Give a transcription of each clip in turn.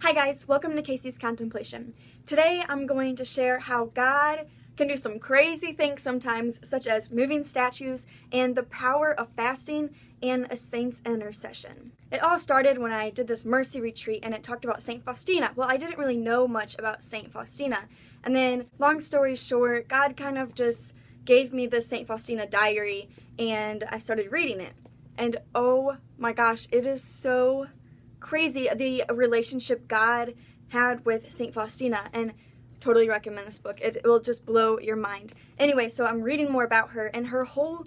Hi guys, welcome to Casey's Contemplation. Today I'm going to share how God can do some crazy things sometimes, such as moving statues and the power of fasting and a saint's intercession. It all started when I did this mercy retreat and it talked about Saint Faustina. Well, I didn't really know much about Saint Faustina. And then, long story short, God kind of just gave me this Saint Faustina diary and I started reading it. And oh my gosh, it is so crazy, the relationship God had with Saint Faustina, and totally recommend this book. It will just blow your mind. Anyway, so I'm reading more about her, and her whole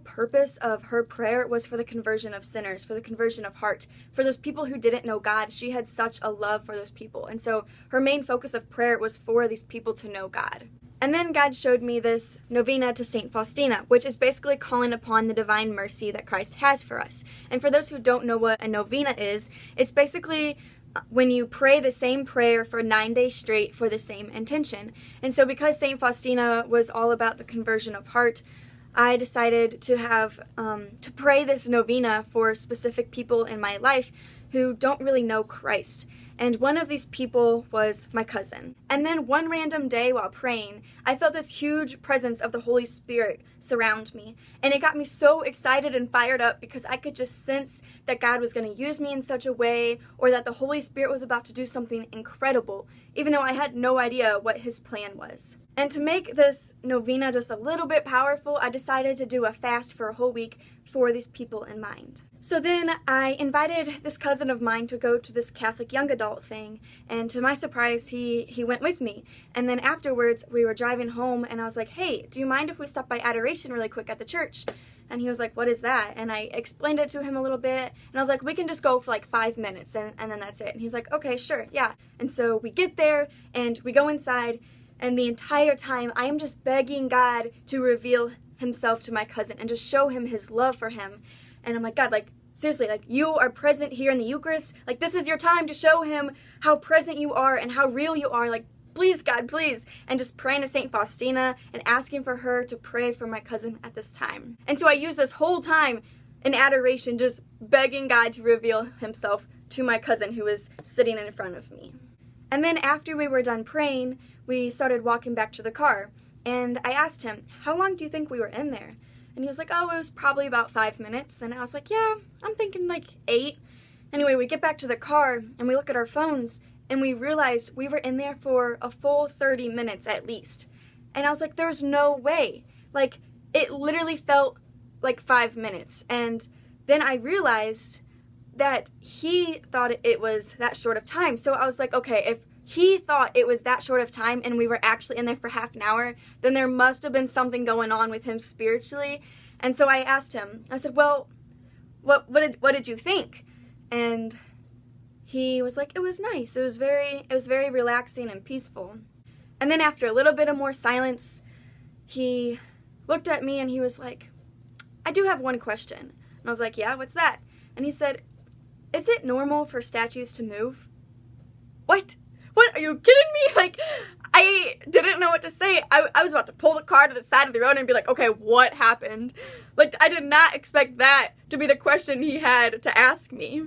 purpose of her prayer was for the conversion of sinners, for the conversion of heart, for those people who didn't know God. She had such a love for those people, and so her main focus of prayer was for these people to know God. And then God showed me this novena to Saint Faustina, which is basically calling upon the divine mercy that Christ has for us. And for those who don't know what a novena is, it's basically when you pray the same prayer for 9 days straight for the same intention. And so because Saint Faustina was all about the conversion of heart, I decided to have to pray this novena for specific people in my life who don't really know Christ. And one of these people was my cousin. And then one random day while praying, I felt this huge presence of the Holy Spirit surround me. And it got me so excited and fired up because I could just sense that God was going to use me in such a way, or that the Holy Spirit was about to do something incredible, even though I had no idea what his plan was. And to make this novena just a little bit powerful, I decided to do a fast for a whole week for these people in mind. So then I invited this cousin of mine to go to this Catholic young adult thing, and to my surprise, he went with me. And then afterwards, we were driving home, and I was like, hey, do you mind if we stop by adoration really quick at the church? And he was like, what is that? And I explained it to him a little bit, and I was like, we can just go for like 5 minutes, and then that's it. And he's like, okay, sure, yeah. And so we get there, and we go inside, and the entire time, I am just begging God to reveal himself to my cousin and to show him his love for him. And I'm like, God, like, seriously, like, you are present here in the Eucharist. Like, this is your time to show him how present you are and how real you are. Like, please, God, please. And just praying to Saint Faustina and asking for her to pray for my cousin at this time. And so I used this whole time in adoration, just begging God to reveal himself to my cousin who was sitting in front of me. And then after we were done praying, we started walking back to the car. And I asked him, how long do you think we were in there? And he was like, oh, it was probably about 5 minutes. And I was like, yeah, I'm thinking like 8. Anyway, we get back to the car and we look at our phones and we realized we were in there for a full 30 minutes at least. And I was like, there's no way. Like, it literally felt like 5 minutes. And then I realized that he thought it was that short of time. So I was like, okay, if he thought it was that short of time and we were actually in there for half an hour, then there must have been something going on with him spiritually. And so I asked him, I said, well, what did you think? And he was like, it was nice. It was very relaxing and peaceful. And then after a little bit of more silence, he looked at me and he was like, I do have one question. And I was like, yeah, what's that? And he said, is it normal for statues to move? What? What? Are you kidding me? Like, I didn't know what to say. I was about to pull the car to the side of the road and be like, okay, what happened? Like, I did not expect that to be the question he had to ask me.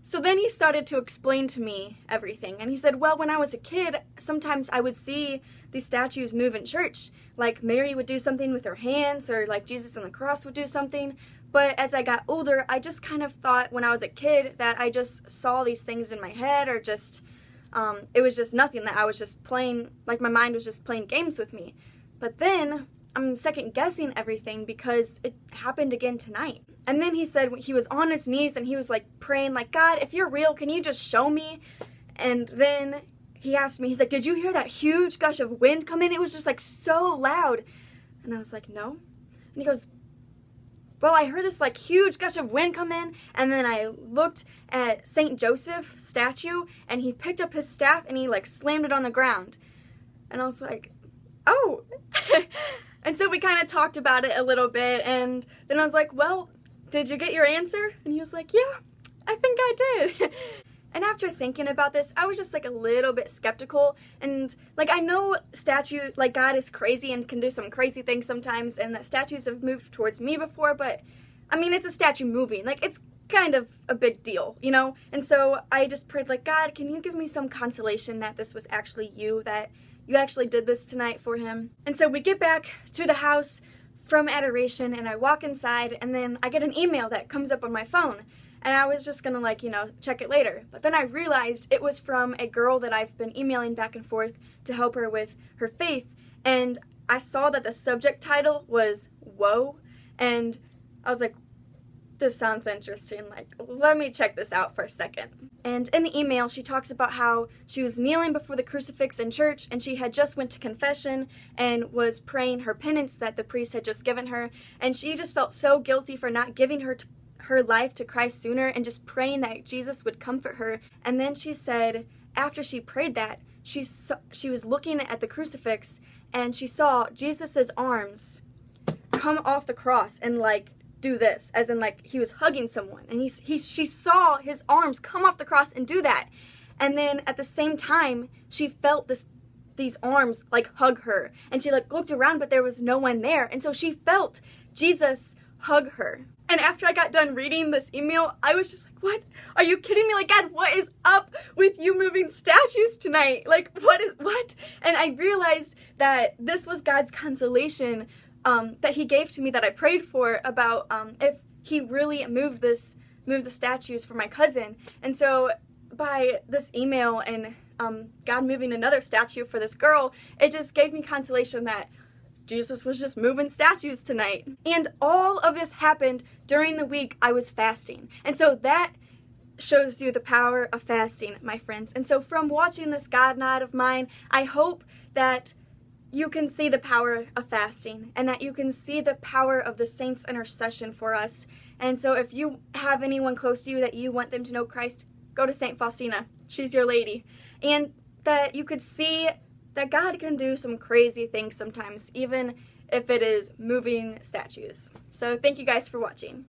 So then he started to explain to me everything. And he said, well, when I was a kid, sometimes I would see these statues move in church. Like, Mary would do something with her hands, or like Jesus on the cross would do something. But as I got older, I just kind of thought when I was a kid that I just saw these things in my head, or just it was just nothing, that I was just playing, like my mind was just playing games with me. But then I'm second guessing everything because it happened again tonight. And then he said he was on his knees and he was like praying, like, God, if you're real, can you just show me? And then he asked me, he's like, did you hear that huge gush of wind come in? It was just like so loud. And I was like, no. And he goes, well, I heard this like huge gush of wind come in, and then I looked at Saint Joseph's statue, and he picked up his staff and he like slammed it on the ground. And I was like, oh. And so we kind of talked about it a little bit, and then I was like, well, did you get your answer? And he was like, yeah, I think I did. And after thinking about this, I was just like a little bit skeptical. And like, I know like God is crazy and can do some crazy things sometimes, and that statues have moved towards me before, but I mean, it's a statue moving. Like, it's kind of a big deal, you know? And so I just prayed, like, God, can you give me some consolation that this was actually you, that you actually did this tonight for him? And so we get back to the house from adoration, and I walk inside, and then I get an email that comes up on my phone. And I was just gonna, like, you know, check it later. But then I realized it was from a girl that I've been emailing back and forth to help her with her faith. And I saw that the subject title was Whoa. And I was like, this sounds interesting. Like, let me check this out for a second. And in the email, she talks about how she was kneeling before the crucifix in church, and she had just went to confession and was praying her penance that the priest had just given her. And she just felt so guilty for not giving her life to Christ sooner and just praying that Jesus would comfort her. And then she said, after she prayed that, she was looking at the crucifix, and she saw Jesus's arms come off the cross and, like, do this, as in, like, he was hugging someone, and she saw his arms come off the cross and do that. And then at the same time, she felt these arms, like, hug her, and she, like, looked around, but there was no one there, and so she felt Jesus hug her. And after I got done reading this email, I was just like, what? Are you kidding me? Like, God, what is up with you moving statues tonight? Like, what? And I realized that this was God's consolation that he gave to me, that I prayed for, about if he really moved the statues for my cousin. And so by this email and God moving another statue for this girl, it just gave me consolation that Jesus was just moving statues tonight. And all of this happened during the week I was fasting. And so that shows you the power of fasting, my friends. And so from watching this God nod of mine, I hope that you can see the power of fasting, and that you can see the power of the saints' intercession for us. And so if you have anyone close to you that you want them to know Christ, go to St. Faustina. She's your lady. And that you could see that God can do some crazy things sometimes, even if it is moving statues. So thank you guys for watching.